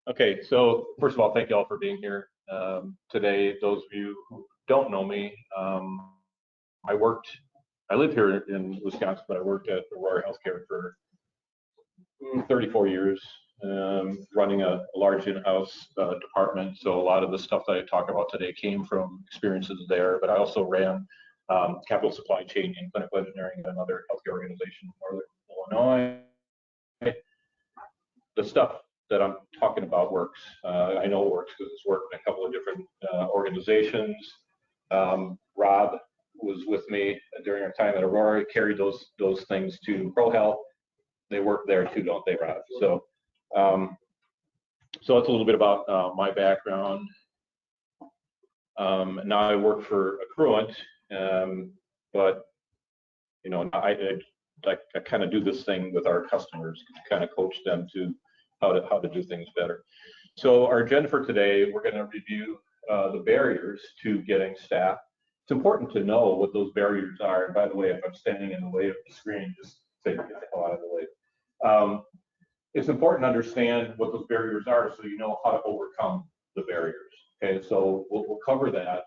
Okay, so first of all, thank you all for being here today. Those of you who don't know me, I live here in Wisconsin, but I worked at Aurora Healthcare for 34 years, running a large in-house department. So a lot of the stuff that I talk about today came from experiences there, but I also ran capital supply chain in clinical engineering at another healthcare organization in Northern Illinois. The stuff that I'm talking about works. I know it works because it's worked in a couple of different organizations. Rob was with me during our time at Aurora, carried those things to ProHealth. They work there too, don't they, Rob? So that's a little bit about my background. Now I work for Accruent, but you know, I kind of do this thing with our customers, kind of coach them to how to do things better. So our agenda for today, we're going to review the barriers to getting staff. It's important to know what those barriers are. And by the way, if I'm standing in the way of the screen, just say get the hell out of the way. It's important to understand what those barriers are so you know how to overcome the barriers. Okay, so we'll cover that.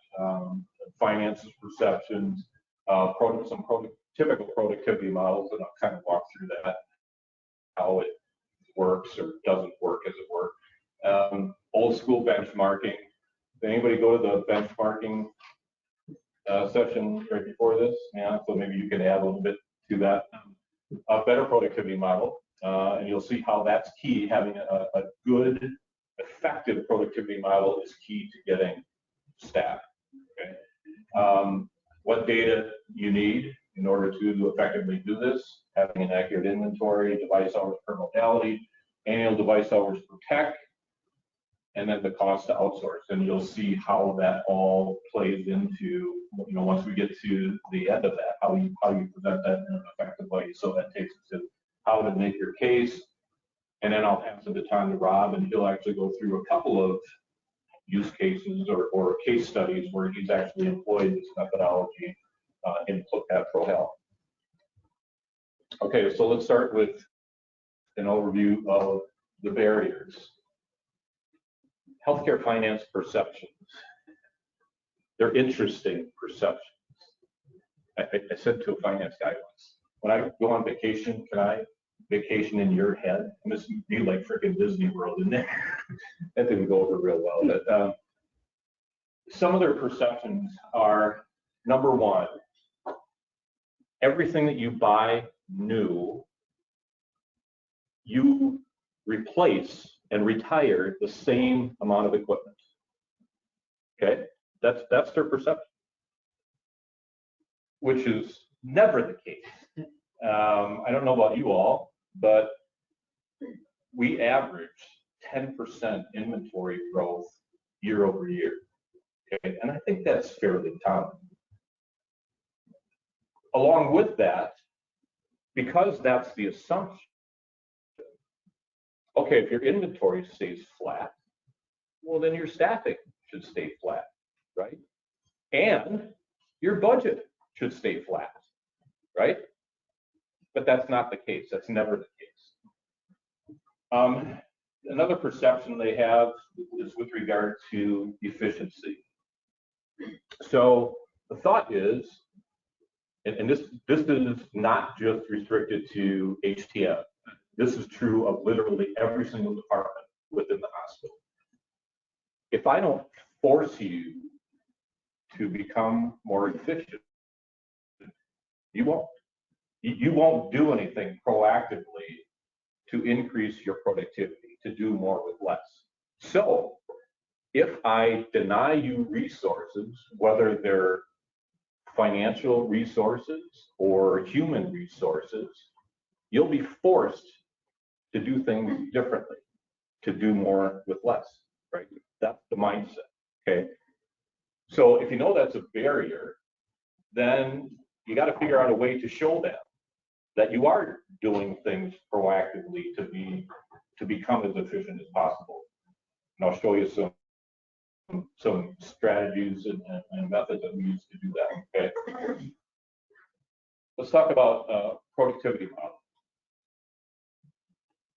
Finances, perceptions, typical productivity models, and I'll kind of walk through that, how it works or doesn't work as it were. Old school benchmarking. Did anybody go to the benchmarking session right before this? Yeah, so maybe you can add a little bit to that. A better productivity model, and you'll see how that's key. Having a good, effective productivity model is key to getting staff. Okay? What data you need in order to effectively do this, having an accurate inventory, device hours per modality, annual device hours per tech, and then the cost to outsource. And you'll see how that all plays into, you know, once we get to the end of that, how you present that in an effective way. So that takes us to how to make your case. And then I'll pass the baton to Rob, and he'll actually go through a couple of use cases or case studies where he's actually employed this methodology at ProHealth. Okay, so let's start with an overview of the barriers. Healthcare finance perceptions. They're interesting perceptions. I said to a finance guy once, when I go on vacation, can I vacation in your head? It must be like freaking Disney World in there. That didn't go over real well. But some of their perceptions are, number one, everything that you buy new, you replace and retire the same amount of equipment. Okay, that's their perception, which is never the case. I don't know about you all, but we average 10% inventory growth year over year. Okay, and I think that's fairly common. Along with that, because that's the assumption, okay, if your inventory stays flat, well, then your staffing should stay flat, right? And your budget should stay flat, right? But that's not the case. That's never the case. Another perception they have is with regard to efficiency. So the thought is, and this is not just restricted to HTM. This is true of literally every single department within the hospital. If I don't force you to become more efficient, you won't. You won't do anything proactively to increase your productivity, to do more with less. So if I deny you resources, whether they're financial resources or human resources, you'll be forced to do things differently, to do more with less, right? That's the mindset, okay? So if you know that's a barrier, then you got to figure out a way to show them that you are doing things proactively to become as efficient as possible. And I'll show you some strategies and methods that we use to do that, okay? Let's talk about productivity model.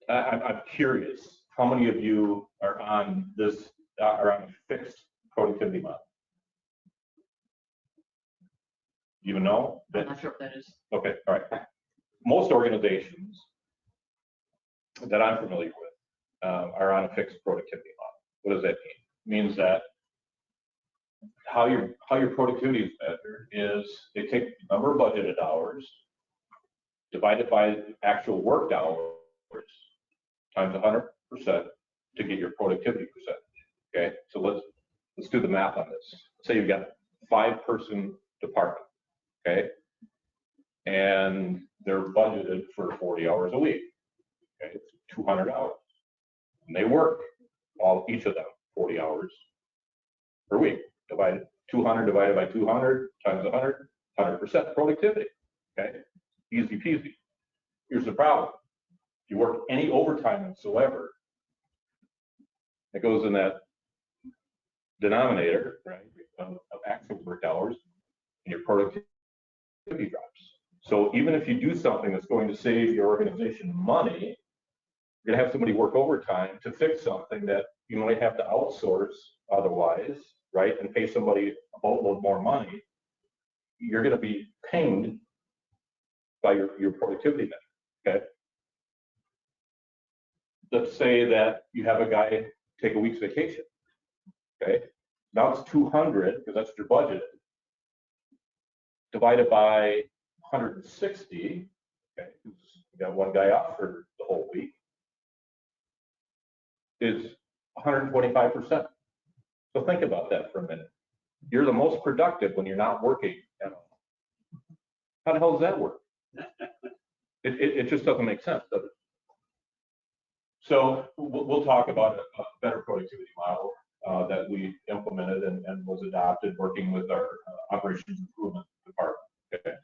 I'm curious how many of you are on this, are on a fixed productivity model? You even know? I'm not sure what that is. Okay, all right. Most organizations that I'm familiar with are on a fixed productivity model. What does that mean? It means that how your productivity is measured is they take the number of budgeted hours divided by actual worked hours times 100% to get your productivity percentage. Okay, so let's do the math on this. Say you've got a 5-person department, okay, and they're budgeted for 40 hours a week. Okay, it's 200 hours, and they work each of them 40 hours per week. 200 divided by 200 times 100, 100% productivity. Okay, easy peasy. Here's the problem: if you work any overtime whatsoever, it goes in that denominator, right, of actual work hours, and your productivity drops. So even if you do something that's going to save your organization money, you're going to have somebody work overtime to fix something that you might have to outsource otherwise, right, and pay somebody a boatload more money. You're going to be pinged by your productivity measure. Okay. Let's say that you have a guy take a week's vacation. Okay. Now it's 200 because that's what your budget is. Divided by 160. Okay. You got one guy off for the whole week. Is 125%. So think about that for a minute. You're the most productive when you're not working at all. How the hell does that work? It just doesn't make sense, does it? So we'll talk about a better productivity model that we implemented and was adopted working with our operations improvement department. Okay.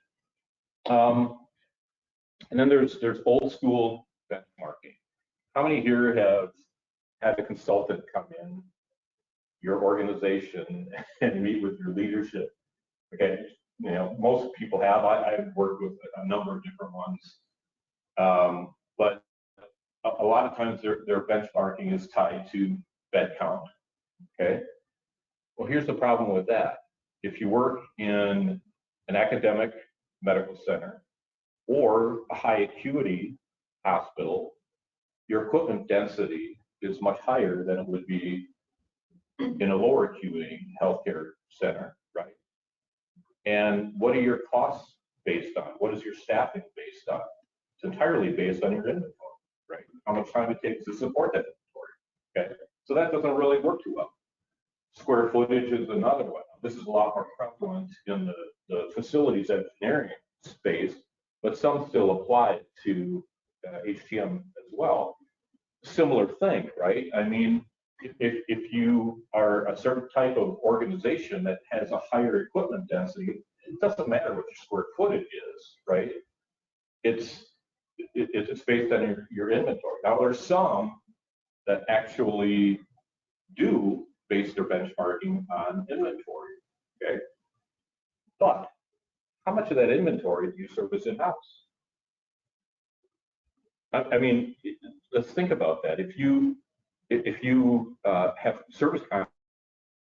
And then there's old school benchmarking. How many here have had a consultant come in your organization and meet with your leadership? Okay, you know, most people have. I've worked with a number of different ones, but a lot of times their benchmarking is tied to bed count. Okay, well, here's the problem with that. If you work in an academic medical center or a high acuity hospital, your equipment density is much higher than it would be in a lower acuity healthcare center, right? And what are your costs based on? What is your staffing based on? It's entirely based on your inventory, right? How much time it takes to support that inventory. Okay, so that doesn't really work too well. Square footage is another one. This is a lot more prevalent in the facilities engineering space, but some still apply to HTM as well. Similar thing, right? I mean, if you are a certain type of organization that has a higher equipment density, it doesn't matter what your square footage is, right? It's based on your inventory. Now, there's some that actually do base their benchmarking on inventory, okay? But how much of that inventory do you service in-house? I mean, let's think about that. If you have service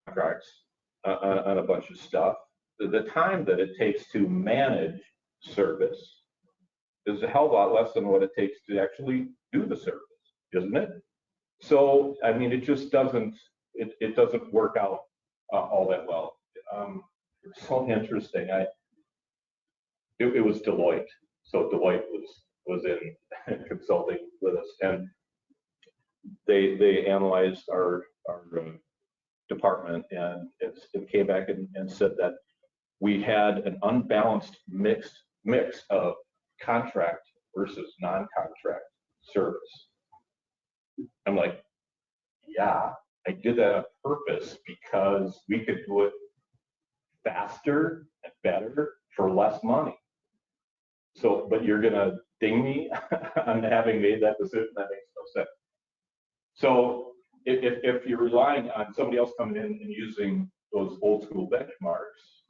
contracts on a bunch of stuff, the time that it takes to manage service is a hell of a lot less than what it takes to actually do the service, isn't it? So, I mean, it just doesn't, it doesn't work out all that well. It's so interesting. It was Deloitte. So Deloitte was in consulting with us, and they analyzed our department, and it came back and said that we had an unbalanced mix of contract versus non-contract service. I'm like, yeah, I did that on purpose because we could do it faster and better for less money. So, but you're gonna ding me on having made that decision? That makes no sense. So if you're relying on somebody else coming in and using those old school benchmarks,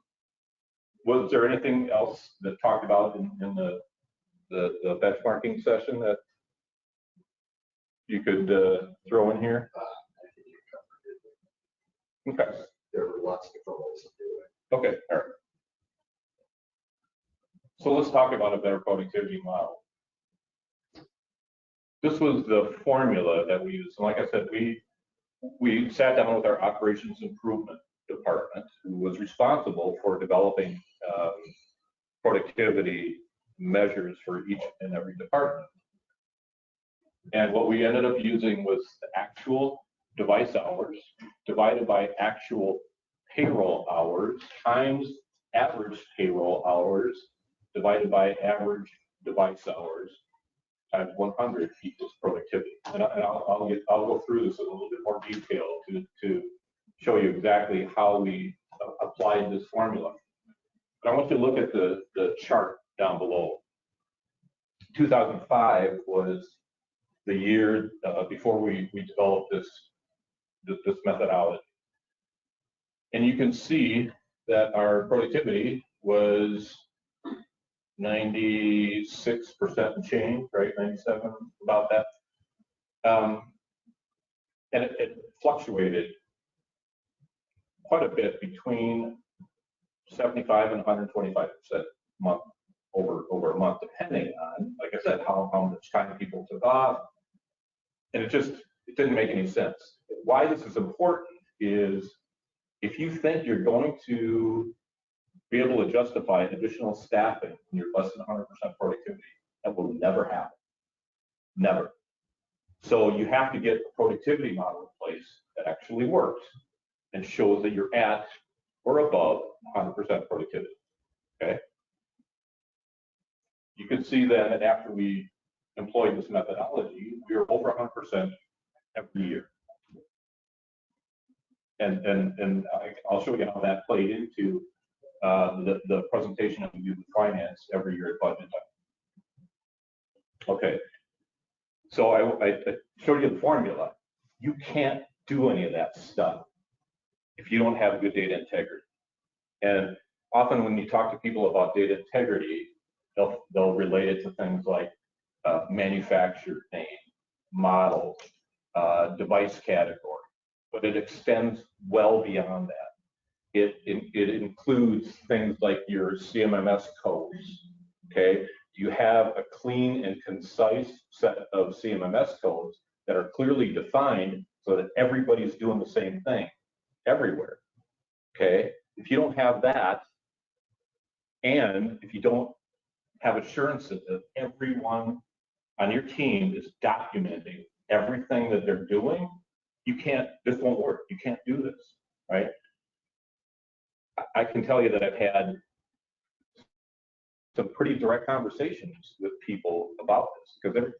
was there anything else that talked about in the benchmarking session that you could throw in here? Okay. There are lots of different ways to do it. Okay, all right. So let's talk about a better productivity model. This was the formula that we used. And like I said, we sat down with our operations improvement department, who was responsible for developing productivity measures for each and every department. And what we ended up using was the actual device hours divided by actual payroll hours times average payroll hours divided by average device hours times 100 equals productivity. And I'll go through this in a little bit more detail to show you exactly how we applied this formula. But I want you to look at the chart down below. 2005 was the year before we developed this methodology. And you can see that our productivity was 96% and change, right? 97, about that. And it fluctuated quite a bit between 75 and 125% month over a month, depending on, like I said, how much time people took off. And it didn't make any sense. Why this is important is if you think you're going to be able to justify additional staffing when you're less than 100% productivity, that will never happen. Never. So you have to get a productivity model in place that actually works and shows that you're at or above 100% productivity. Okay. You can see then that after we employed this methodology, we were over 100% every year. And I'll show you how that played into the presentation that we do with finance every year at budget time. Okay, so I showed you the formula. You can't do any of that stuff if you don't have good data integrity. And often when you talk to people about data integrity, they'll relate it to things like manufacturer name, model, device category, but it extends well beyond that. It includes things like your CMMS codes, okay? Do you have a clean and concise set of CMMS codes that are clearly defined so that everybody's doing the same thing everywhere, okay? If you don't have that, and if you don't have assurances that everyone on your team is documenting everything that they're doing, this won't work. You can't do this, right? I can tell you that I've had some pretty direct conversations with people about this, because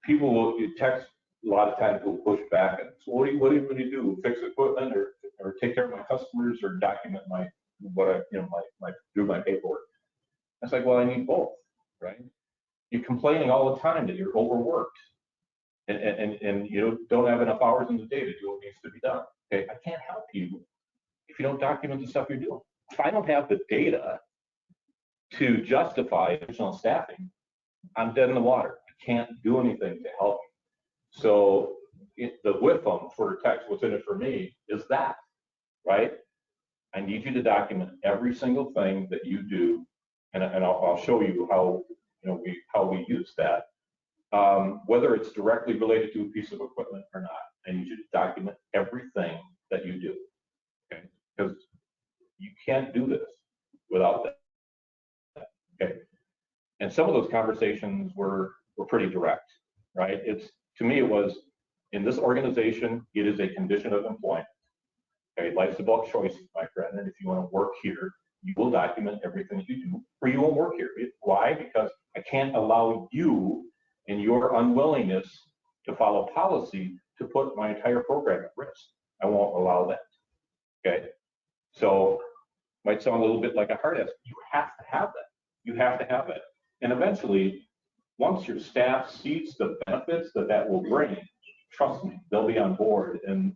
people will text, a lot of times will push back and say, what do you do? Fix equipment or take care of my customers or document my do my paperwork? It's like, well, I need both, right? You're complaining all the time that you're overworked and you don't have enough hours in the day to do what needs to be done. Okay, I can't help you if you don't document the stuff you're doing. If I don't have the data to justify additional staffing, I'm dead in the water. I can't do anything to help you. So the WIFM for text, what's in it for me, is that, right? I need you to document every single thing that you do, and I'll show you how we use that. Whether it's directly related to a piece of equipment or not, I need you to document everything that you do, okay? Because you can't do this without that, okay? And some of those conversations were pretty direct, right? To me, it was, in this organization, it is a condition of employment. Okay, life's about choices, my friend, and if you want to work here, you will document everything you do, or you won't work here. Why? Because I can't allow you, in your unwillingness to follow policy, to put my entire program at risk. I won't allow that. Okay, so might sound a little bit like a hard ass. You have to have that. You have to have it, and eventually, once your staff sees the benefits that will bring, trust me, they'll be on board, and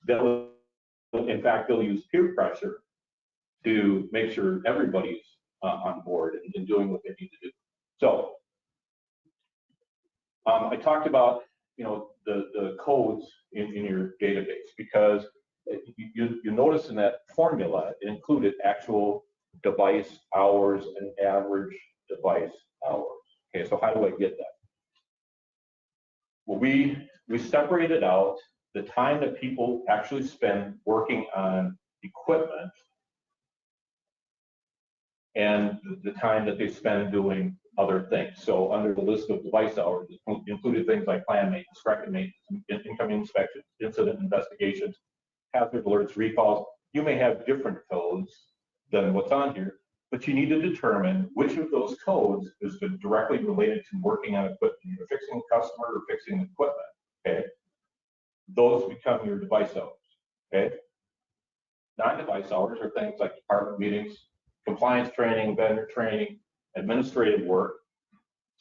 in fact, they'll use peer pressure to make sure everybody's on board and doing what they need to do. So I talked about, the codes in your database, because you notice in that formula it included actual device hours and average device hours. Okay, so how do I get that? Well, we separated out the time that people actually spend working on equipment and the time that they spend doing other things. So under the list of device hours, it included things like plan maintenance, corrective maintenance, incoming inspections, incident investigations, hazard alerts, recalls. You may have different codes than what's on here, but you need to determine which of those codes is directly related to working on equipment, either fixing a customer or fixing equipment, okay? Those become your device hours, okay? Non-device hours are things like department meetings, compliance training, vendor training, administrative work,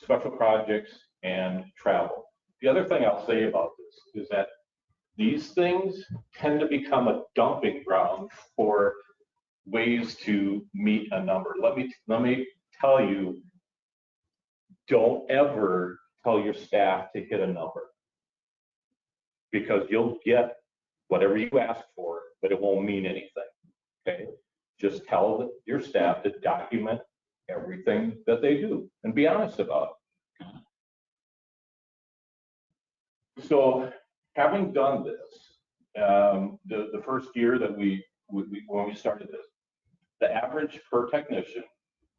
special projects, and travel. The other thing I'll say about this is that these things tend to become a dumping ground for ways to meet a number. Let me tell you, don't ever tell your staff to hit a number, because you'll get whatever you ask for, but it won't mean anything, okay? Just tell your staff to document everything that they do and be honest about it. So having done this, the first year that when we started this, the average per technician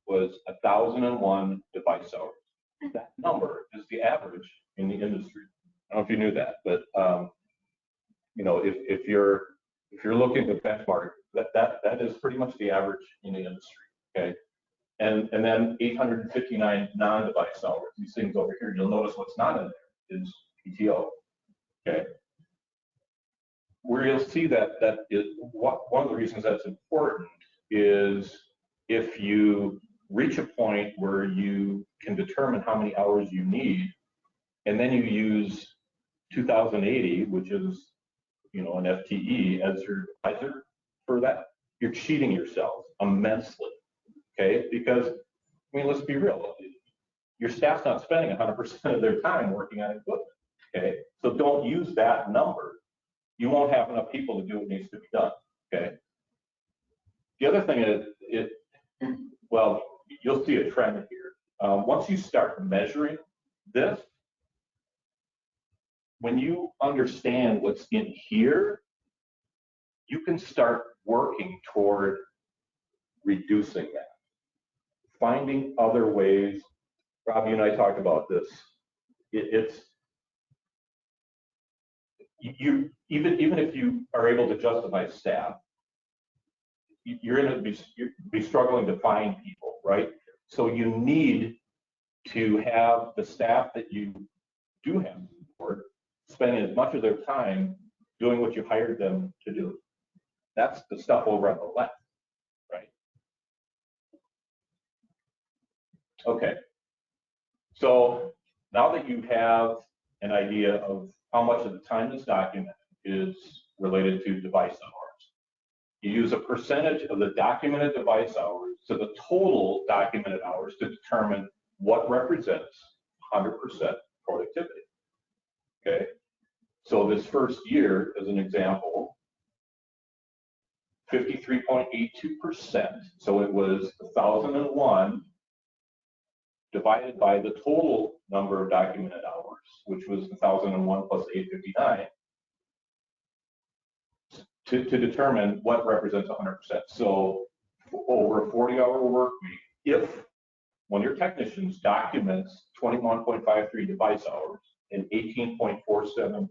was 1,001 device hours. That number is the average in the industry. I don't know if you knew that, but if you're looking to benchmark, that is pretty much the average in the industry. Okay, and then 859 non-device hours. These things over here, you'll notice what's not in there is PTO. Okay, where you'll see that is one of the reasons that's important is if you reach a point where you can determine how many hours you need, and then you use 2080, which is an FTE as your advisor for that, you're cheating yourself immensely. Okay, because let's be real, your staff's not spending 100% of their time working on equipment. Okay, so don't use that number. You won't have enough people to do what needs to be done. Okay. The other thing is, you'll see a trend here. Once you start measuring this, when you understand what's in here, you can start working toward reducing that, finding other ways. Rob, you and I talked about this. Even if you are able to justify staff, you're going to be struggling to find people, right? So you need to have the staff that you do have support spending as much of their time doing what you hired them to do. That's the stuff over on the left, right? Okay. So now that you have an idea of how much of the time this document is related to device hours, you use a percentage of the documented device hours to the total documented hours to determine what represents 100% productivity. Okay, so this first year, as an example, 53.82%. So it was 1,001 divided by the total number of documented hours, which was 1,001 plus 859, to determine what represents 100%. So over a 40-hour work week, if one of your technicians documents 21.53 device hours and 18.47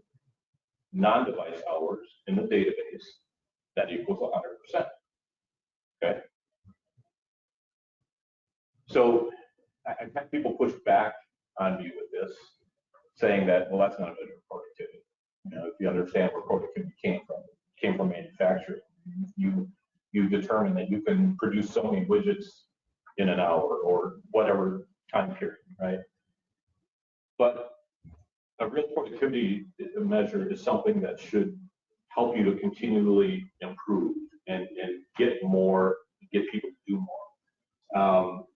non-device hours in the database, that equals 100%. Okay. So I've had people push back on me with this, saying that, well, that's not a measure of productivity. If you understand where productivity came from manufacturing. You determine that you can produce so many widgets in an hour or whatever time period, right? But a real productivity measure is something that should help you to continually improve and get people to do more.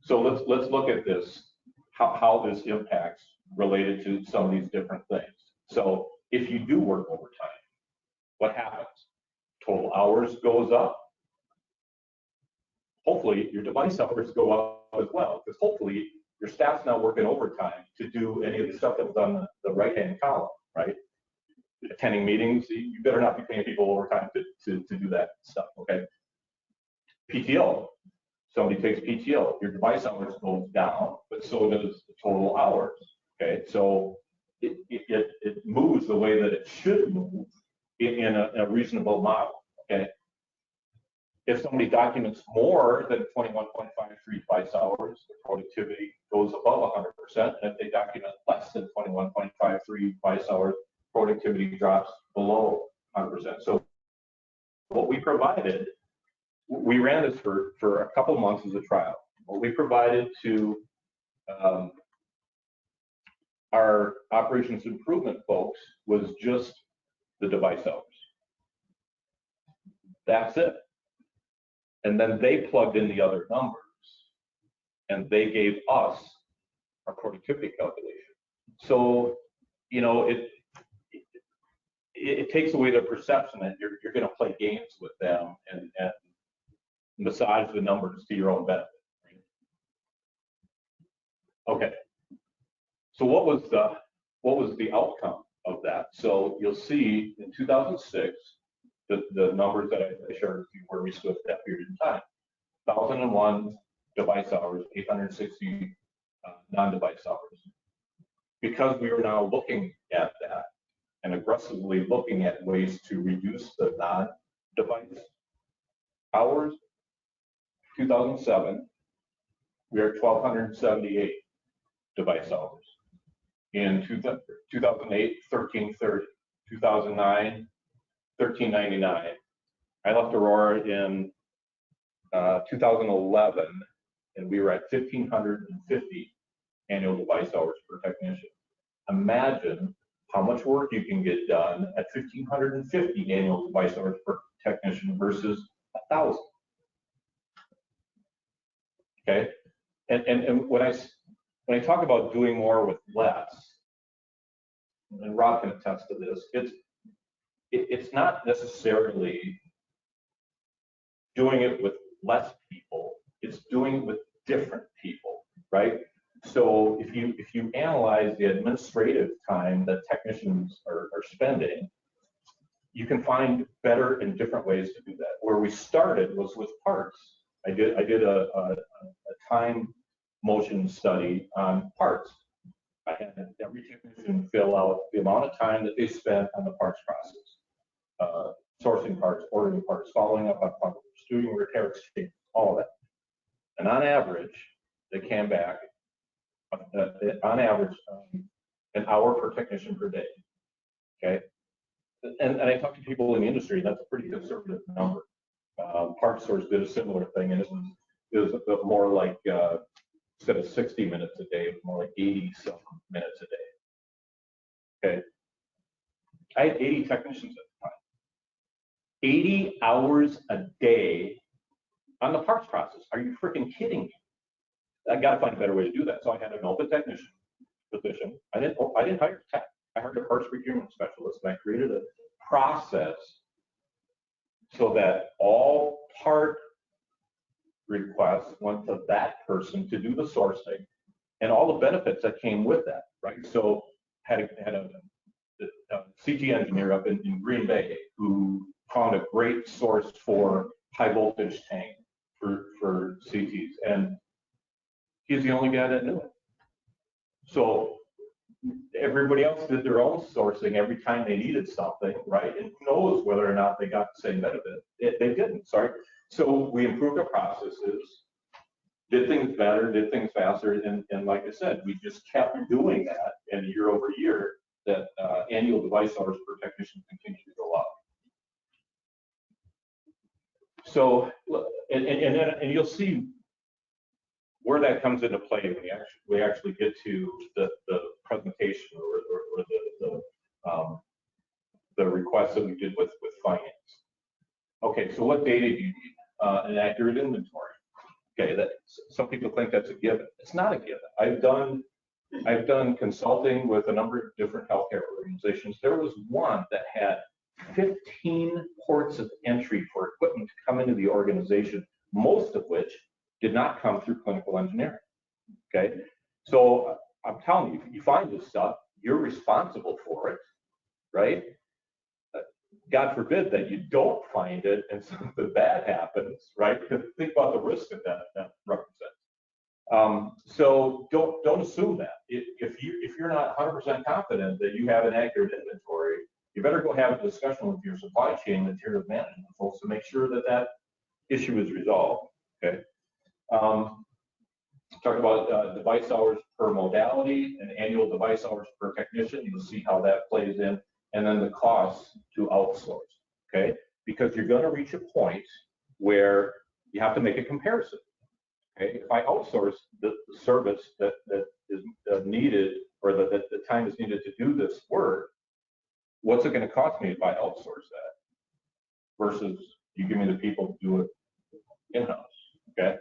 So let's look at this, how this impacts related to some of these different things. So if you do work overtime, what happens? Total hours goes up. Hopefully your device hours go up as well, because hopefully your staff's not working overtime to do any of the stuff that was on the right-hand column, right? Attending meetings, you better not be paying people overtime to do that stuff, okay? PTO, somebody takes PTO, your device hours goes down, but so does the total hours, okay? So it moves the way that it should move in a reasonable model, okay? If somebody documents more than 21.53 device hours, the productivity goes above 100%, and if they document less than 21.53 device hours, productivity drops below 100%. So what we provided, we ran this for a couple months as a trial. What we provided to our operations improvement folks was just the device hours. That's it. And then they plugged in the other numbers, and they gave us our productivity calculation. So, you know, it takes away their perception that you're going to play games with them and massage the numbers to your own benefit. Okay. So what was the outcome of that? So you'll see in 2006, the numbers that I shared with you where we stood at that period in time. 1,001 device hours, 860 non-device hours. Because we are now looking at that and aggressively looking at ways to reduce the non-device hours, 2007, we are at 1,278 device hours. In 2008, 1,330. 2009, 1,399. I left Aurora in 2011, and we were at 1,550 annual device hours per technician. Imagine how much work you can get done at 1,550 annual device hours per technician versus 1,000. Okay, and when I talk about doing more with less, and Rob can attest to this, it's not necessarily doing it with less people, it's doing it with different people, right? So if you analyze the administrative time that technicians are spending, you can find better and different ways to do that. Where we started was with parts. I did a time motion study on parts. I had every technician fill out the amount of time that they spent on the parts process, sourcing parts, ordering parts, following up on parts, doing repair exchange, all of that. And on average, they came back, on average, an hour per technician per day. Okay, and I talked to people in the industry, that's a pretty conservative number. Parts Source did a similar thing, and it was a bit more like instead of 60 minutes a day, it was more like 80-some minutes a day. Okay, I had 80 technicians at the time. 80 hours a day on the parts process. Are you freaking kidding me? I got to find a better way to do that. So I had an open technician position. I didn't hire a tech. I hired a parts procurement specialist, and I created a process so that all part requests went to that person to do the sourcing and all the benefits that came with that, right? So had a CT engineer up in Green Bay who found a great source for high voltage tank for CTs, and he's the only guy that knew it. So everybody else did their own sourcing every time they needed something, right? And who knows whether or not they got the same benefit. They didn't, sorry. So we improved our processes, did things better, did things faster, and like I said, we just kept doing that, and year over year, that annual device hours per technician continued to go up. So, and you'll see where that comes into play when we actually get to the presentation or the request that we did with finance. Okay, so what data do you need? An accurate inventory. Okay, that some people think that's a given. It's not a given. I've done I've done consulting with a number of different healthcare organizations. There was one that had 15 ports of entry for equipment to come into the organization, most of which did not come through clinical engineering. Okay, so I'm telling you, if you find this stuff, you're responsible for it, right? God forbid that you don't find it and something bad happens, right? Think about the risk that represents. So don't assume that. If you're not 100% confident that you have an accurate inventory, you better go have a discussion with your supply chain materials management folks to make sure that that issue is resolved. Okay. Talk about device hours per modality and annual device hours per technician. You'll see how that plays in, and then the cost to outsource. Okay, because you're going to reach a point where you have to make a comparison. Okay, if I outsource the service that is needed, or that the time is needed to do this work, what's it going to cost me if I outsource that versus you give me the people to do it in-house? Okay.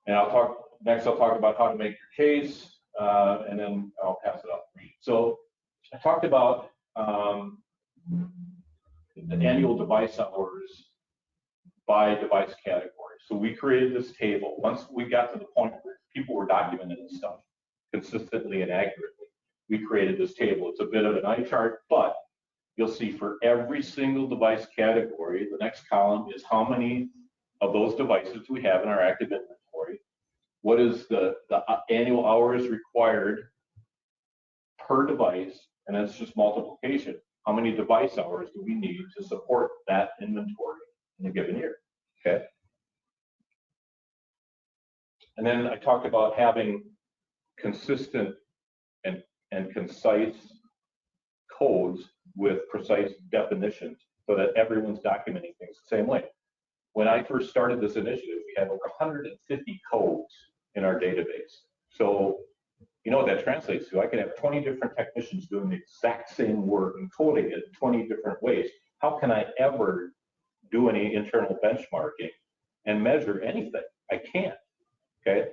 And I'll talk about how to make your case, and then I'll pass it up. So I talked about the annual device hours by device category. So we created this table. Once we got to the point where people were documenting this stuff consistently and accurately, we created this table. It's a bit of an eye chart, but you'll see for every single device category, the next column is how many of those devices we have in our active inventory. What is the annual hours required per device, and that's just multiplication. How many device hours do we need to support that inventory in a given year? Okay. And then I talked about having consistent and concise codes with precise definitions so that everyone's documenting things the same way. When I first started this initiative, we had over 150 codes in our database. So you know what that translates to? I could have 20 different technicians doing the exact same work and coding it 20 different ways. How can I ever do any internal benchmarking and measure anything? I can't. Okay.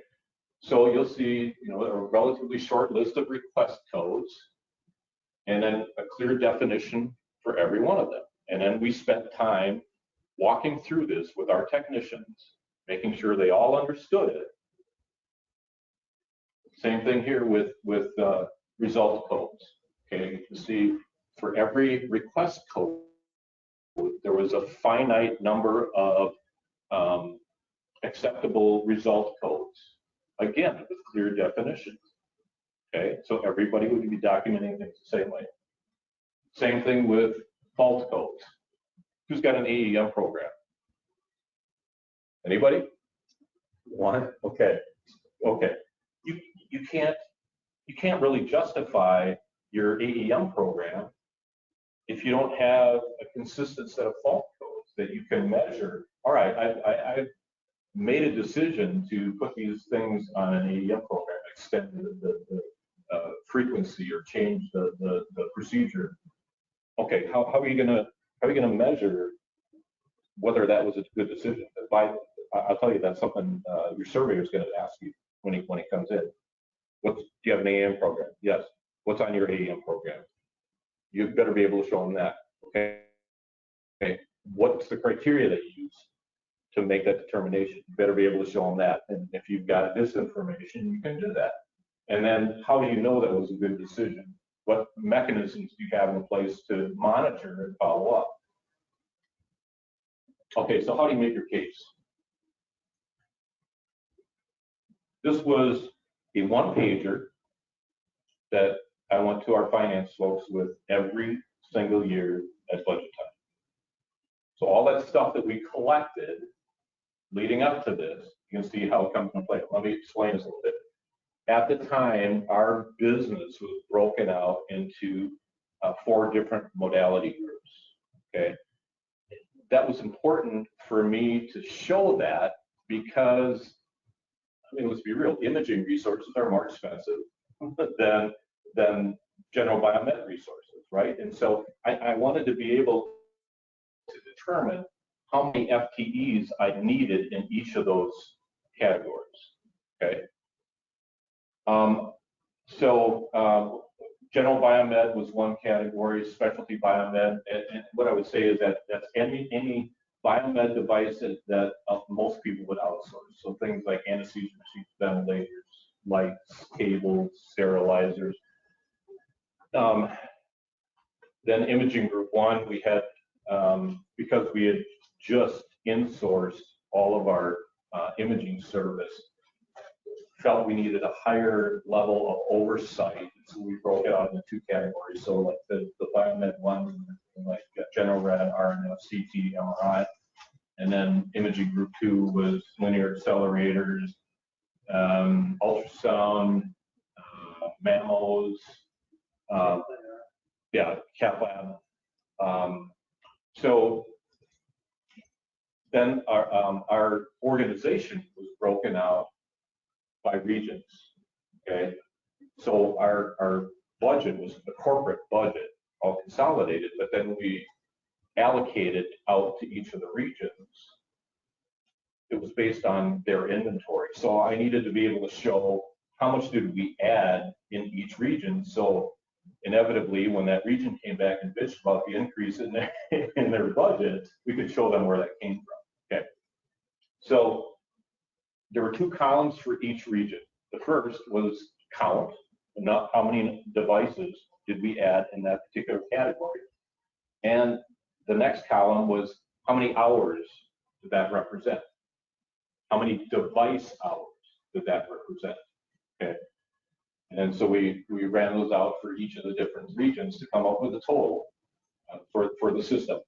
So you'll see, a relatively short list of request codes, and then a clear definition for every one of them. And then we spent time walking through this with our technicians, making sure they all understood it. Same thing here with result codes. Okay, you can see for every request code, there was a finite number of acceptable result codes. Again, with clear definitions. Okay, so everybody would be documenting things the same way. Same thing with fault codes. Who's got an AEM program? Anybody? One? Okay. Okay. You can't really justify your AEM program if you don't have a consistent set of fault codes that you can measure. All right, I've made a decision to put these things on an AEM program, extend the frequency or change the procedure. Okay, how are you gonna measure whether that was a good decision? I'll tell you, that's something your surveyor is going to ask you when he comes in. Do you have an AEM program? Yes. What's on your AEM program? You better be able to show them that. Okay. Okay. What's the criteria that you use to make that determination? You better be able to show them that. And if you've got this information, you can do that. And then how do you know that was a good decision? What mechanisms do you have in place to monitor and follow up? Okay, so how do you make your case? This was a one-pager that I went to our finance folks with every single year at budget time. So all that stuff that we collected leading up to this, you can see how it comes into play. Let me explain this a little bit. At the time, our business was broken out into 4 different modality groups. Okay, that was important for me to show that because, I mean, let's be real, imaging resources are more expensive than general biomed resources, right? And so I wanted to be able to determine how many FTEs I needed in each of those categories. Okay. General biomed was one category, specialty biomed, and what I would say is that that's any biomed devices that most people would outsource. So things like anesthesia machines, ventilators, lights, cables, sterilizers. Then imaging group one, we had, because we had just insourced all of our imaging service, felt we needed a higher level of oversight. So we broke it out into two categories. So like the biomed one, like general rad, RNF, CT, MRI. And then imaging group two was linear accelerators, ultrasound, mammos, cath lab. So then our organization was broken out by regions, okay? So our budget was the corporate budget, all consolidated, but then we allocated out to each of the regions. It was based on their inventory. So I needed to be able to show how much did we add in each region. So inevitably, when that region came back and bitched about the increase in their budget, we could show them where that came from, okay? So there were two columns for each region. The first was count, not how many devices did we add in that particular category. And the next column was how many hours did that represent? How many device hours did that represent? Okay. And so we ran those out for each of the different regions to come up with a total for the system.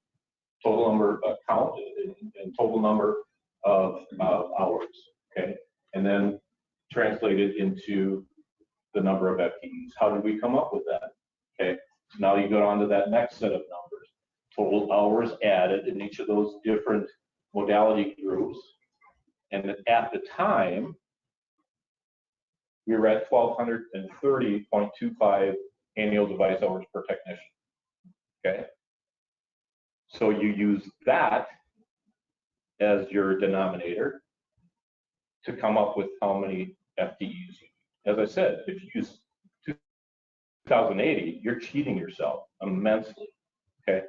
Total number of count and total number of hours. Okay. And then translated into the number of FTEs. How did we come up with that? Okay. So now you go on to that next set of numbers. Total hours added in each of those different modality groups. And at the time, we were at 1,230.25 annual device hours per technician. Okay. So you use that as your denominator to come up with how many FTEs you need. As I said, if you use 2,080, you're cheating yourself immensely. Okay.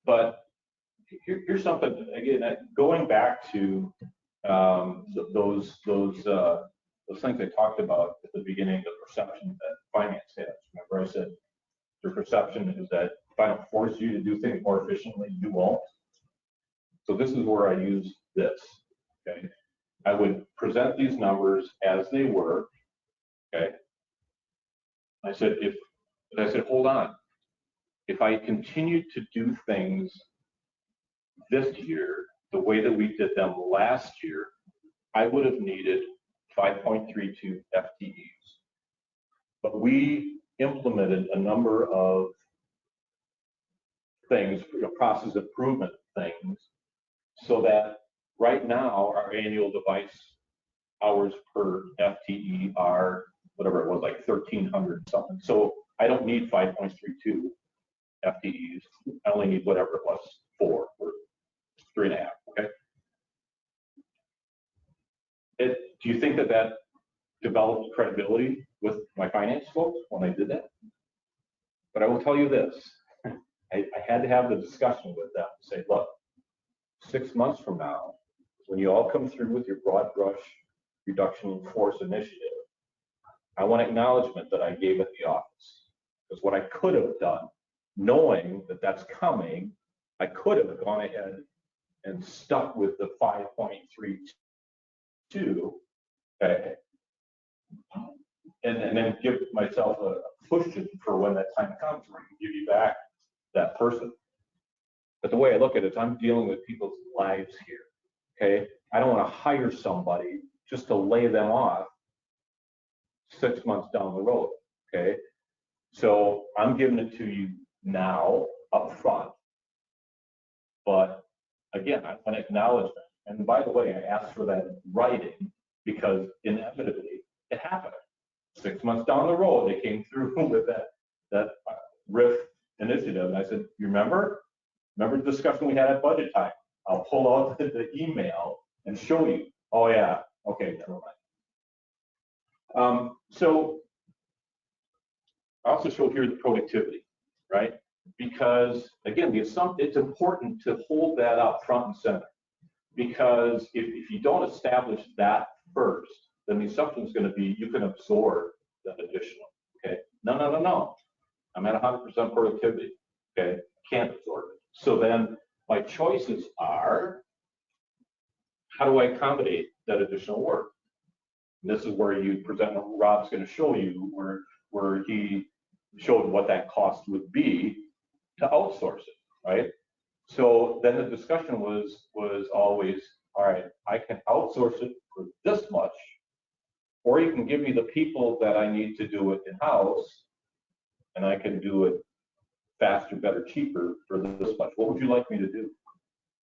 But here's something, again, going back to those things I talked about at the beginning, the perception that finance has. Remember I said your perception is that if I don't force you to do things more efficiently, you won't. So this is where I use this, okay? I would present these numbers as they were, okay? I said, hold on. If I continue to do things this year the way that we did them last year, I would have needed 5.32 FTEs. But we implemented a number of things, process improvement things, so that right now our annual device hours per FTE are whatever it was, like 1,300 something. So I don't need 5.32 FTEs. I only need whatever it was, 4 or 3.5. Okay. Do you think that developed credibility with my finance folks when I did that? But I will tell you this, I had to have the discussion with them to say, look, 6 months from now, when you all come through with your broad brush reduction in force initiative, I want acknowledgement that I gave at the office. Because what I could have done, knowing that that's coming, I could have gone ahead and stuck with the 5.32, okay, and then give myself a cushion for when that time comes where I can give you back that person. But the way I look at it is I'm dealing with people's lives here, okay? I don't want to hire somebody just to lay them off 6 months down the road, okay? So I'm giving it to you now up front. But again, I want acknowledgement. And by the way, I asked for that in writing because inevitably it happened. 6 months down the road, they came through with that RIF initiative. And I said, you remember the discussion we had at budget time? I'll pull out the email and show you. Oh yeah, okay, never mind. So I also show here the productivity, right? Because again, it's important to hold that up front and center. Because if you don't establish that first, then the assumption is going to be you can absorb that additional. Okay? No. I'm at 100% productivity. Okay? Can't absorb it. So then my choices are, how do I accommodate that additional work? And this is where you present what Rob's going to show you, where he showed what that cost would be to outsource it, right? So then the discussion was always, all right, I can outsource it for this much, or you can give me the people that I need to do it in-house, and I can do it faster, better, cheaper for this much. What would you like me to do?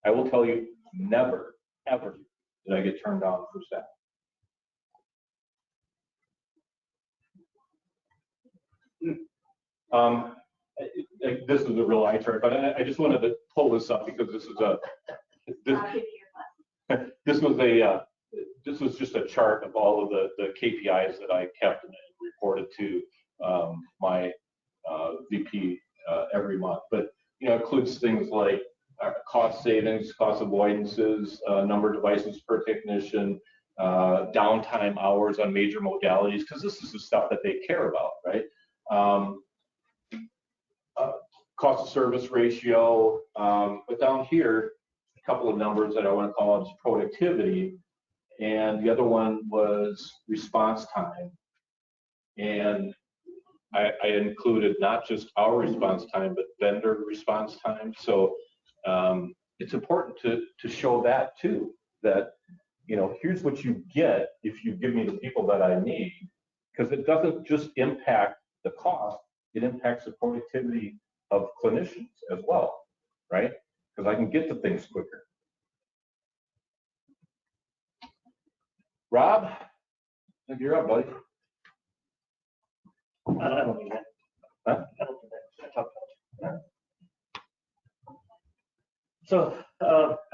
I will tell you, never, ever did I get turned down for staff. This is a real eye chart, but I just wanted to pull this up because this was just a chart of all of the KPIs that I kept and reported to my VP every month. But includes things like cost savings, cost avoidances, number of devices per technician, downtime hours on major modalities, because this is the stuff that they care about, right? Cost of service ratio, but down here, a couple of numbers that I want to call out is productivity, and the other one was response time. And I included not just our response time, but vendor response time. So it's important to show that too, that here's what you get if you give me the people that I need, because it doesn't just impact the cost, it impacts the productivity of clinicians as well, right? Because I can get to things quicker. Rob, I think you're up, buddy. I don't need that. Huh? I don't need that. I talked about it. So,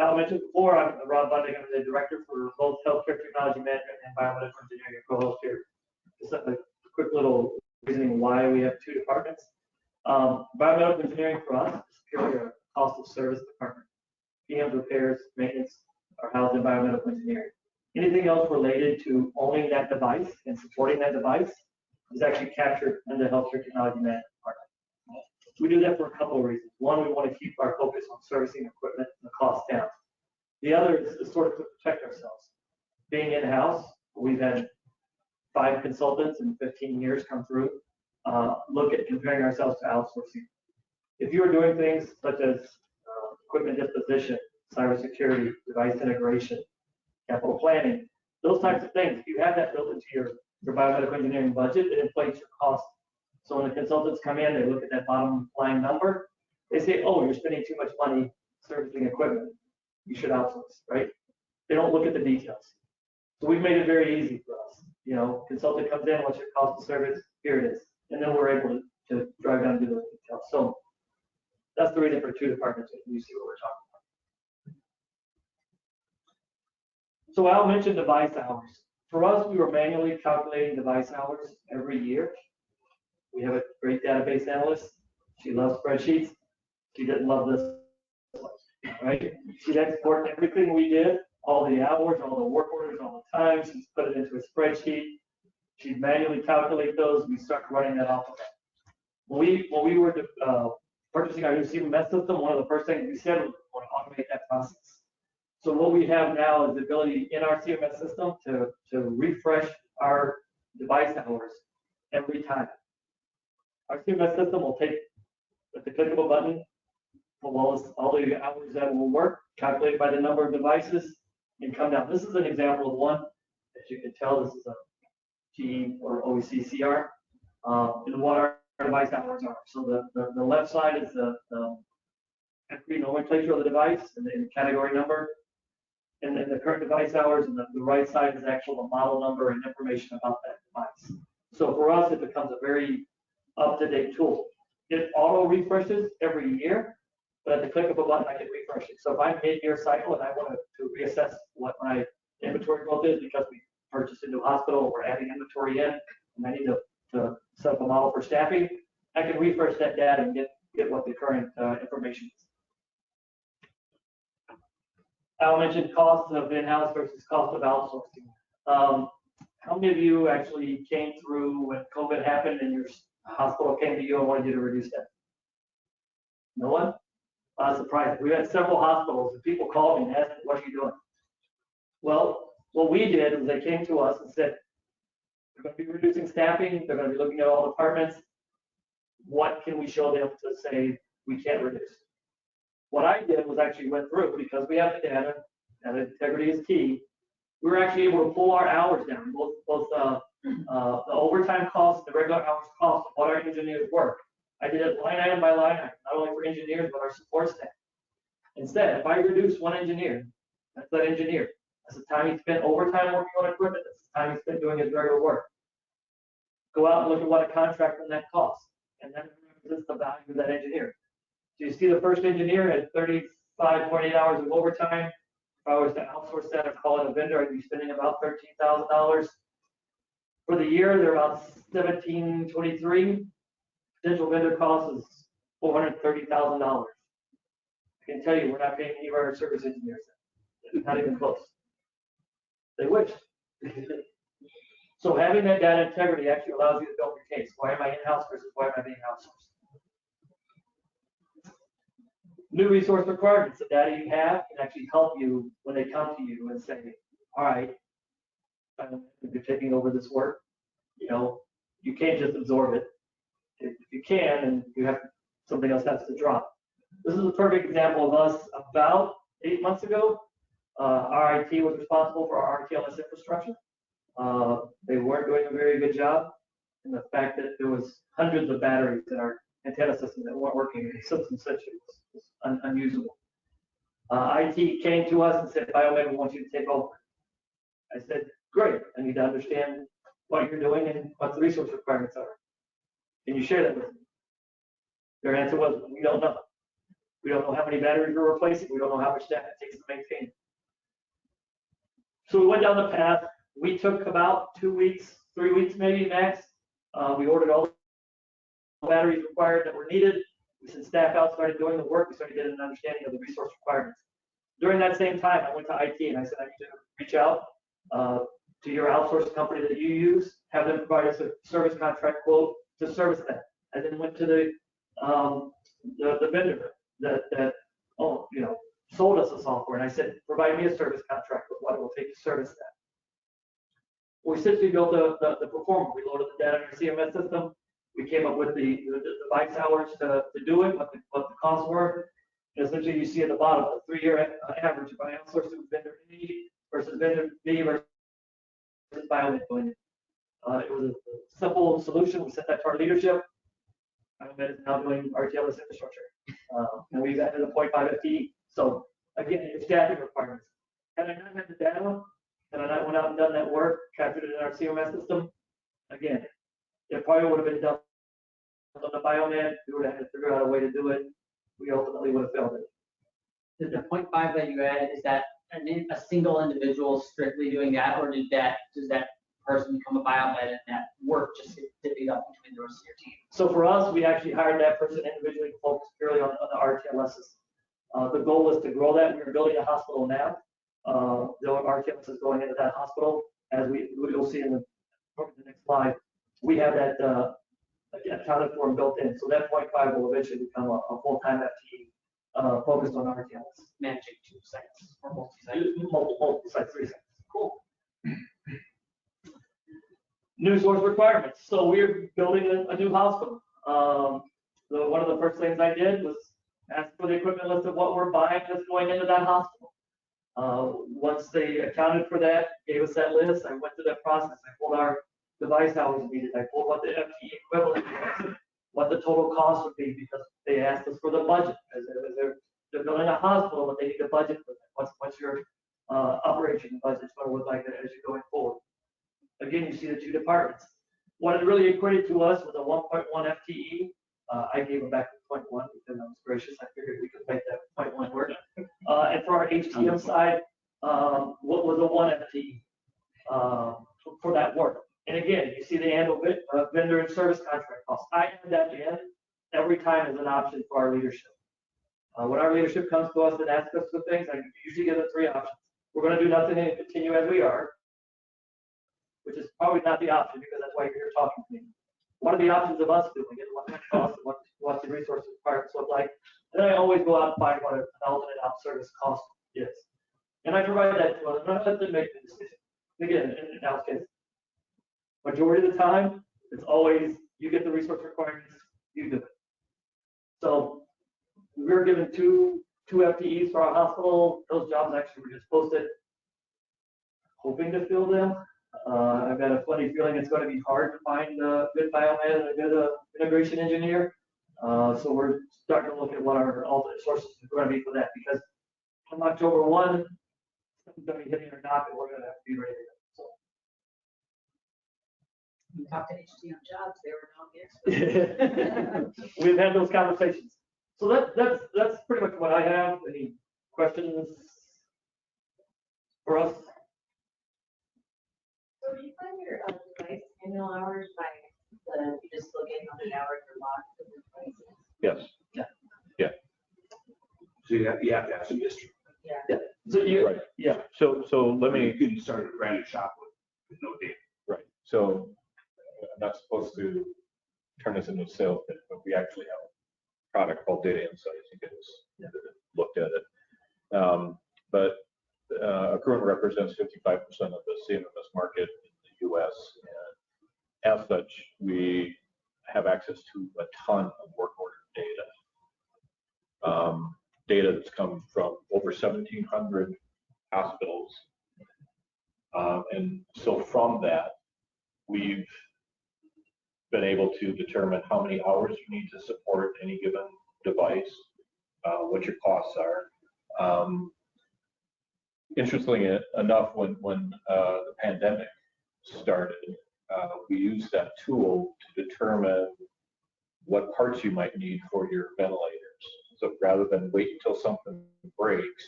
Al mentioned before, I'm Rob Bundick. I'm the director for both healthcare technology management and biomedical engineering at ProHealth here. Just a quick little reasoning why we have two departments. Biomedical engineering for us is purely a cost of service department. PMs, repairs, maintenance are housed in biomedical engineering. Anything else related to owning that device and supporting that device is actually captured in the healthcare technology management department. We do that for a couple of reasons. One, we want to keep our focus on servicing equipment and the cost down. The other is sort of to protect ourselves. Being in-house, we've had 5 consultants in 15 years come through, look at comparing ourselves to outsourcing. If you are doing things such as equipment disposition, cybersecurity, device integration, capital planning, those types of things, if you have that built into your biomedical engineering budget, it inflates your cost. So when the consultants come in, they look at that bottom line number, they say, oh, you're spending too much money servicing equipment. You should outsource, right? They don't look at the details. So we've made it very easy for us. Consultant comes in, what's your cost of service? Here it is. And then we're able to drive down to those details. So that's the reason for 2 departments, and you see what we're talking about. So Al mentioned device hours. For us, we were manually calculating device hours every year. We have a great database analyst. She loves spreadsheets. She didn't love this, right? She'd export everything we did, all the hours, all the work orders, all the times. She'd put it into a spreadsheet. She'd manually calculate those. We start running that off of that. When we were purchasing our new CMS system, one of the first things we said was we want to automate that process. So what we have now is the ability in our CMS system to refresh our device hours every time. Our CMS system will take, with the click of a button, all the hours that will work, calculated by the number of devices, and come down. This is an example of one. As you can tell, this is a GE or OEC CR, and what our device hours are. So the left side is the entry nomenclature of the device and the category number, and then the current device hours, and the right side is actual the model number and information about that device. So for us, it becomes a very up-to-date tool. It auto refreshes every year, but at the click of a button, I can refresh it. So if I'm mid-year cycle and I want to reassess what my inventory growth is because we purchased a new hospital, we're adding inventory in, and I need to set up a model for staffing, I can refresh that data and get what the current information is. Al mentioned cost of in-house versus cost of outsourcing. How many of you actually came through when COVID happened and your hospital came to you and wanted you to reduce that? No one? Surprising. We had several hospitals and people called me and asked, what are you doing? Well, what we did was they came to us and said, they're going to be reducing staffing, they're going to be looking at all departments. What can we show them to say we can't reduce? What I did was actually went through, because we have the data, and integrity is key, we were actually able to pull our hours down, both the overtime costs, the regular hours cost of what our engineers work. I did it line item by line item, not only for engineers, but our support staff. Instead, if I reduce one engineer, that's that engineer. That's the time he spent overtime working on equipment, that's the time he spent doing his regular work. Go out and look at what a contract on that costs, and then represents the value of that engineer. So you see the first engineer had 35, 48 hours of overtime. If I was to outsource that or call it a vendor, I'd be spending about $13,000. For the year, they're about $1,723. Potential vendor cost is $430,000. I can tell you, we're not paying any of our service engineers. Not even close. They wish. So having that data integrity actually allows you to build your case. Why am I in-house versus why am I being outsourced? New resource requirements. The data you have can actually help you when they come to you and say, all right, you're taking over this work. You know, you can't just absorb it. If you can, and you have something else has to drop. This is a perfect example of us about 8 months ago. Our IT was responsible for our RTLS infrastructure. They weren't doing a very good job. And the fact that there was hundreds of batteries in our antenna system that weren't working, the system essentially was unusable. IT came to us and said, Biomedical wants you to take over. I said, great, I need to understand what you're doing and what the resource requirements are. Can you share that with me? Their answer was, we don't know. We don't know how many batteries we're replacing. We don't know how much data it takes to maintain. So we went down the path. We took about 2 weeks, 3 weeks maybe max. We ordered all the batteries required that were needed. We sent staff out, started doing the work. We started getting an understanding of the resource requirements. During that same time, I went to IT and I said, I need to reach out to your outsourced company that you use, have them provide us a service contract quote to service that. I then went to the vendor that sold us the software, and I said, provide me a service contract with what it will take to service that. We essentially built the performer. We loaded the data in our CMS system. We came up with the device hours to do it, what the costs were. And essentially, you see at the bottom the 3-year average of outsourced to vendor A versus vendor B versus Biomedical. It was a simple solution. We sent that to our leadership. Biomed is now doing RTLS infrastructure. And we've added a 0.5 FTE. So again, it's staffing requirements. Had I not had the data, and I not went out and done that work, captured it in our CMS system, again, it probably would have been done on the Biomed. We would have had to figure out a way to do it. We ultimately would have failed it. Did the 0.5 that you added, is that a single individual strictly doing that, or does that person become a Biomed and that work just gets divvied up between the rest of your team? So for us, we actually hired that person individually to focus purely on the RTLS system. The goal is to grow that. We're building a hospital now. The RTLS is going into that hospital. As you'll see in the next slide, we have that accounted for and built in. So that 0.5 will eventually become a full-time FTE focused on RTLS. Managing 2 sites or multi-sites? Multiple sites, 3 sites. Cool. New source requirements. So we're building a new hospital. One of the first things I did was ask for the equipment list of what we're buying that's going into that hospital. Once they accounted for that, gave us that list, I went through that process. I pulled our device hours needed. I pulled what the FTE equivalent was, what the total cost would be, because they asked us for the budget. They're building a hospital, but they need a budget for that. What's your operation budget going to look like as you're going forward? Again, you see the 2 departments. What it really equated to us was a 1.1 FTE. I gave them back to 0.1 because I was gracious. I figured we could make that 0.1 work. And for our HTM side, what was a 1 FTE? handle vendor and service contract costs. I add that in every time as an option for our leadership. When our leadership comes to us and asks us for things, I usually give them three options. We're going to do nothing and continue as we are, which is probably not the option because that's why you're here talking to me. What are the options of us doing it? What the cost and what the resources requirements look like? And then I always go out and find what an alternate out service cost is. And I provide that to them, and I let them make the decision. Again, in Al's case, majority of the time, it's always you get the resource requirements, you do it. So we were given two FTEs for our hospital. Those jobs actually were just posted, hoping to fill them. I've got a funny feeling it's going to be hard to find a good biomed and a good integration engineer. So we're starting to look at what our alternate sources are going to be for that, because from October 1, something's going to be hitting our dock and we're going to have to be ready to go. So. We talked to HT on jobs, they were not the experts. We've had those conversations. So that's pretty much what I have. Any questions for us? So do you find your device annual hours by you just look at how many hours are logged for the devices? Yes. So you have to have some history. Yeah. So you, Right. yeah. So let me. You couldn't start a brand new shop with no data. Right. So I'm not supposed to turn this into a sales pitch, but we actually have a product called Data Insights. You guys looked at it. But Accruent represents 55% of the CMMS market in the U.S. And as such, we have access to a ton of work order data. Data that's come from over 1,700 hospitals. And so from that, we've been able to determine how many hours you need to support any given device, what your costs are. Interestingly enough, when the pandemic started, we used that tool to determine what parts you might need for your ventilators. So rather than wait until something breaks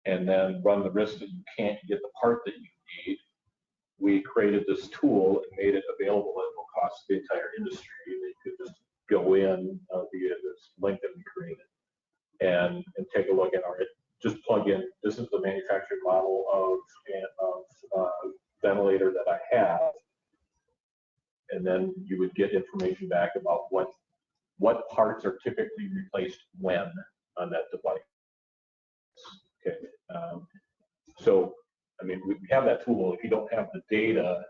and then run the risk that you can't get the part that you need, we created this tool and made it available at no cost to the entire industry. They could just go in via this link that we created and take a look at our, just plug in, this is the manufacturing model of ventilator that I have. And then you would get information back about what parts are typically replaced when on that device. Okay. So, I mean, we have that tool. If you don't have the data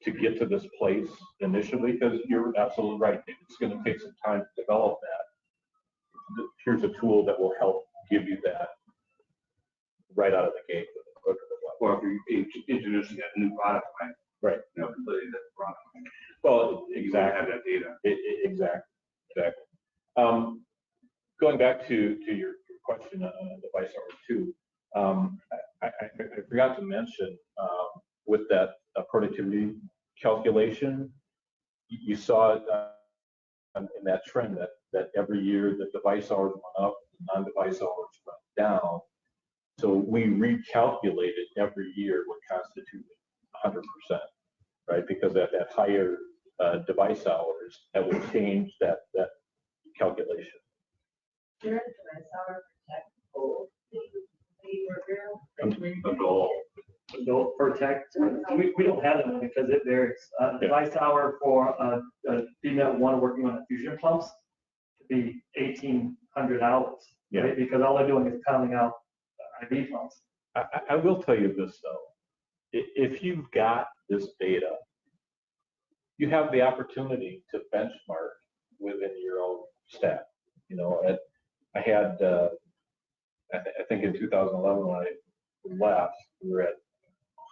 to get to this place initially, because you're absolutely right, it's going to take some time to develop that. Here's a tool that will help give you that right out of the gate. Or if you're introducing a new product line, right? You know, completely different product line. Well, You exactly. have that data. Exactly. Going back to your question on device hours too, I forgot to mention with that productivity calculation, you saw it in that trend that every year the device hours went up, the non-device hours went down. So we recalculated every year what constituted 100%, right? Because at that higher device hours, that would change that calculation. Your device hour protect goal. A goal. Don't protect. We don't have that because it varies. Device hour for a BMET 1 working on infusion pumps could be 1,800 hours. Yeah. Right? Because all they're doing is pounding out IV pumps. I will tell you this though, if you've got this data, you have the opportunity to benchmark within your own staff. You know, I had, I think in 2011 when I left, we were at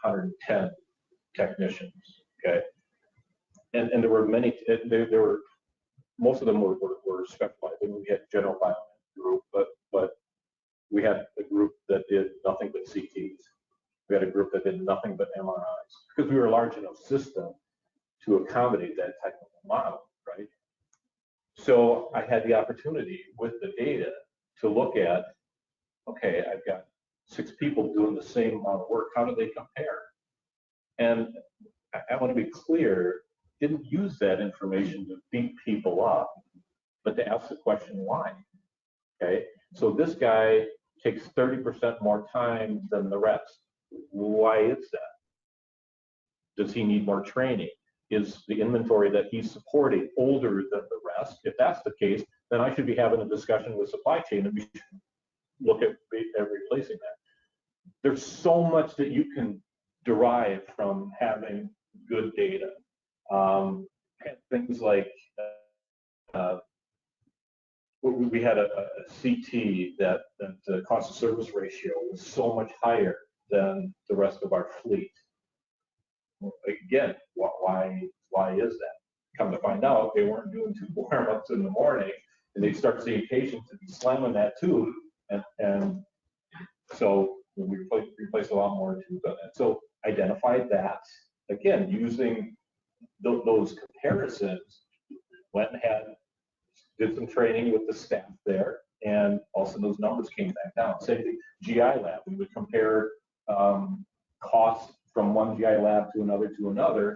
110 technicians. Okay, and there were many. There were most of them were specialized. I mean, we had general biomed group, but we had a group that did nothing but CTs. We had a group that did nothing but MRIs because we were a large enough system to accommodate that type of model, right? So I had the opportunity with the data to look at, okay, I've got 6 people doing the same amount of work. How do they compare? And I want to be clear, didn't use that information to beat people up, but to ask the question why. Okay, so this guy takes 30% more time than the rest. Why is that? Does he need more training? Is the inventory that he's supporting older than the rest? If that's the case, then I should be having a discussion with supply chain and we should look at replacing that. There's so much that you can derive from having good data. Things like we had a CT that the cost of service ratio was so much higher than the rest of our fleet. Again, why is that? Come to find out, they weren't doing tube warm-ups in the morning, and they start seeing patients and slamming that tube, and so we replaced a lot more tubes on that. So identified that, again, using those comparisons, went and did some training with the staff there, and also those numbers came back down. Same thing, GI lab, we would compare costs from one GI lab to another,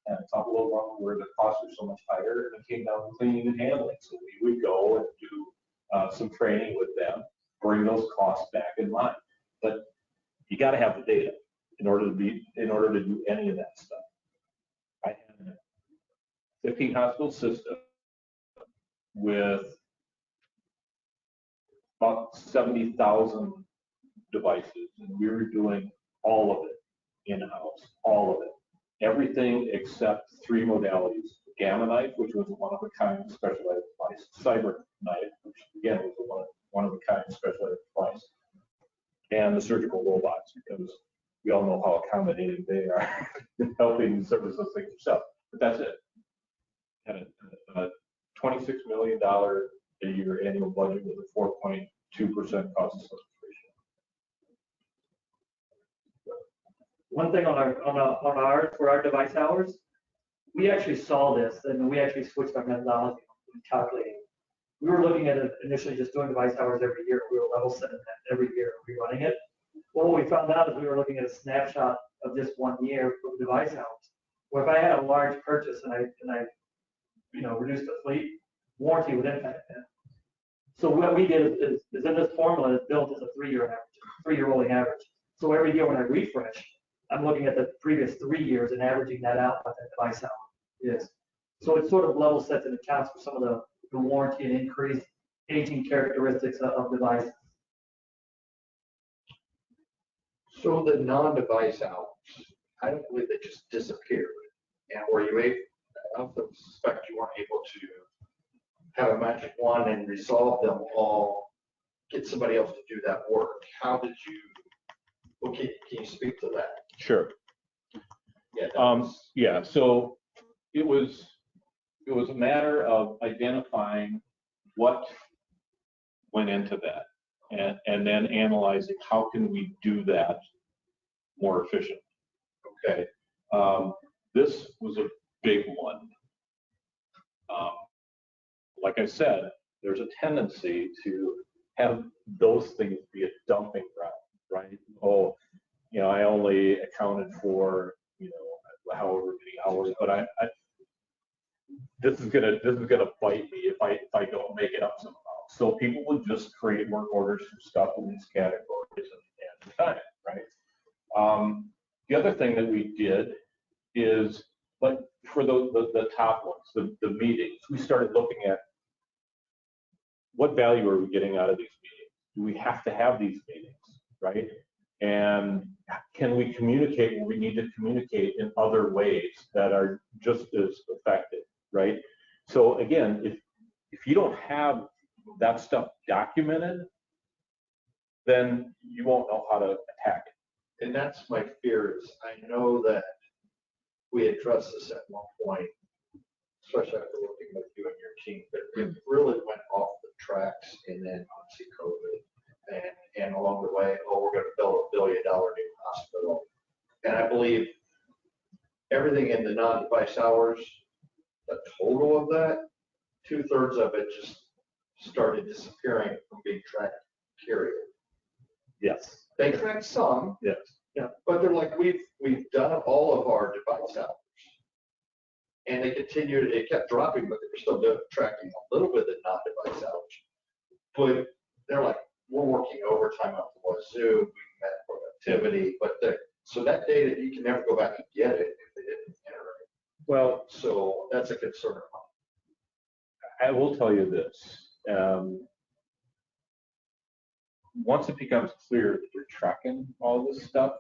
and talk a little more where the costs are so much higher, and it came down to cleaning and handling. So we would go and do some training with them, bring those costs back in line. But you got to have the data in order to do any of that stuff. I had a 15 hospital system with about 70,000 devices, and we were doing all of it in-house, all of it. Everything except 3 modalities: Gamma knife, which was a one-of-a-kind specialized device; Cyber knife, which again was a one-of-a-kind specialized device; and the surgical robots, because we all know how accommodating they are in helping service those things yourself. But that's it. Had a $26 million a year annual budget with a 4.2% cost of service ratio. One thing for our device hours, we actually saw this, and we actually switched our methodology in calculating. We were looking at it initially just doing device hours every year. We were level setting that every year, rerunning it. Well, what we found out is we were looking at a snapshot of just 1 year for device hours. Where if I had a large purchase and I reduced the fleet, warranty would impact that. So what we did is in this formula, it's built as a 3-year average, 3-year rolling average. So every year when I refresh, I'm looking at the previous 3 years and averaging that out what that device hour is. So it sort of level sets and accounts for some of the warranty and increased aging characteristics of devices. So the non-device hours, I don't believe they just disappeared. And were you able, I also suspect you weren't able to have a magic wand and resolve them all, get somebody else to do that work. How did you, okay, can you speak to that? Sure. Yeah. Yeah, so it was a matter of identifying what went into that and then analyzing how can we do that more efficient. Okay. This was a big one. Like I said, there's a tendency to have those things be a dumping ground, right? Oh, I only accounted for, however many hours, but this is gonna bite me if I don't make it up somehow. So people would just create work orders for stuff in these categories and time, right? The other thing that we did is, like for the top ones, the meetings, we started looking at what value are we getting out of these meetings? Do we have to have these meetings, right? And can we communicate what we need to communicate in other ways that are just as effective, right? So again, if you don't have that stuff documented, then you won't know how to attack it. And that's my fear is I know that we addressed this at one point, especially after working with you and your team, but it really went off the tracks, and then obviously COVID, and along the way, we're going to build $1 billion new hospital. And I believe everything in the non-device hours, the total of that, 2/3 of it just started disappearing from being tracked carrier. Yes. They track some, Yes. but they're like, we've done all of our device hours. And they continued, it kept dropping, but they were still tracking a little bit of non-device outage. But they're like, we're working overtime up the wazoo, we met productivity, but so that data, you can never go back and get it if they didn't generate. Well, So that's a concern of mine. I will tell you this. Once it becomes clear that you're tracking all this stuff,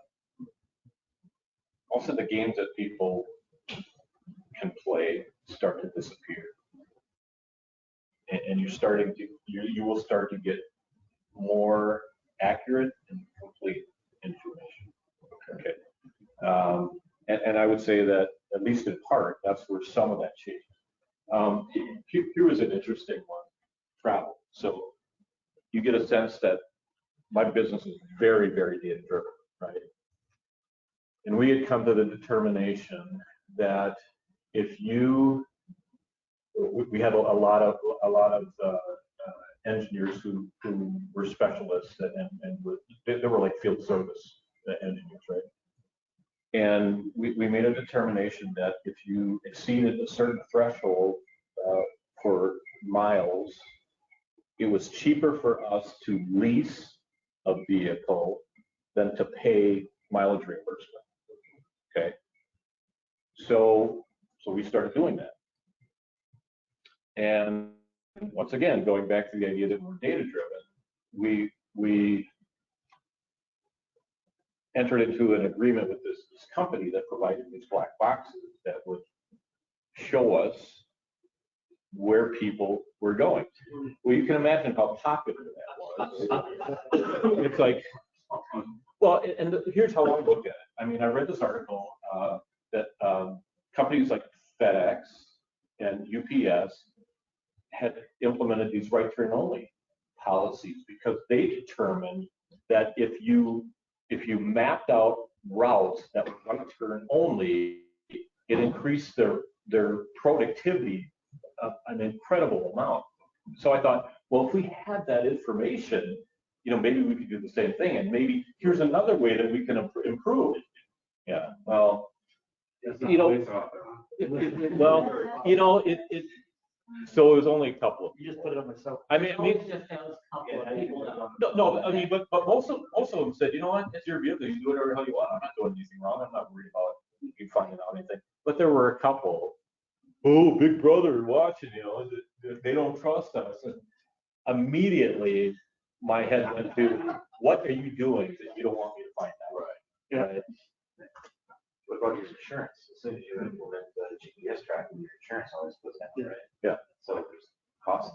also the games that people can play start to disappear. And you're starting to, you will start to get more accurate and complete information. Okay. And I would say that, at least in part, that's where some of that changed. Here was an interesting one, travel. So you get a sense that my business is very, very data driven, right? And we had come to the determination that if you, we had a lot of engineers who were specialists and they were like field service engineers, right? And we made a determination that if you exceeded a certain threshold for miles, it was cheaper for us to lease a vehicle than to pay mileage reimbursement. Okay. So we started doing that. And once again, going back to the idea that we're data driven, we entered into an agreement with this company that provided these black boxes that would show us where people were going. Well, you can imagine how popular that was. It's like, well, and here's how I look at it. I mean, I read this article that companies like FedEx and UPS had implemented these right turn only policies because they determined that if you mapped out routes that were right turn only, it increased their productivity an incredible amount. So I thought, well, if we had that information, maybe we could do the same thing, and maybe here's another way that we can improve. Yeah, well, so it was only a couple of. You just put it on myself. I mean, Just those couple of people. no, I mean, but most of them said, you know what, it's your vehicle, you do whatever the hell you want. I'm not doing anything wrong. I'm not worried about you finding out anything. But there were a couple. Oh, big brother watching, they don't trust us. And immediately my head went to, what are you doing that you don't want me to find out? Right. Yeah. What about your insurance? As soon as you implement the GPS tracking, your insurance always goes down, right? Yeah. So there's cost.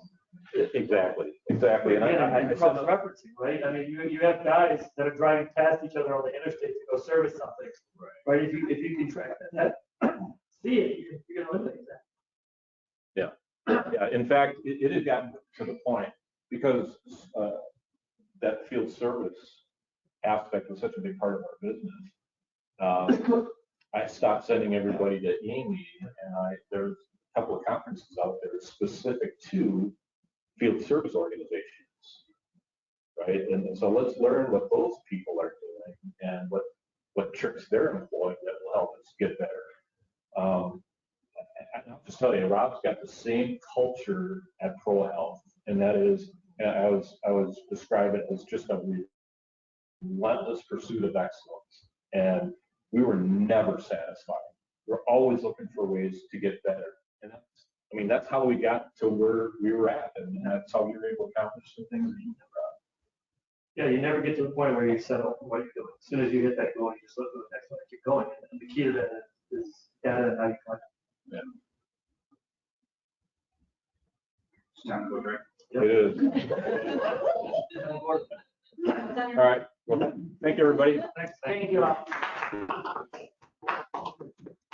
Exactly. And I cross-referencing, right? I mean, you have guys that are driving past each other on the interstate to go service something, right? If you can track that, see it, you're gonna eliminate that. Yeah, in fact, it had gotten to the point because that field service aspect was such a big part of our business. I stopped sending everybody to Amy, and there's a couple of conferences out there specific to field service organizations, right? And so let's learn what those people are doing and what tricks they're employing that will help us get better. I'll just tell you, Rob's got the same culture at ProHealth, and that is, I was describe it as just a relentless pursuit of excellence, and we were never satisfied. We're always looking for ways to get better, and that's how we got to where we were at, and that's how we were able to accomplish the things that you did, Yeah, you never get to the point where you settle for what you're doing. As soon as you hit that goal, you just look for the next one and keep going. And the key to that is data and how you collect. Yeah. It's time to go drink. It is. All right. Well, thank you, everybody. Thank you.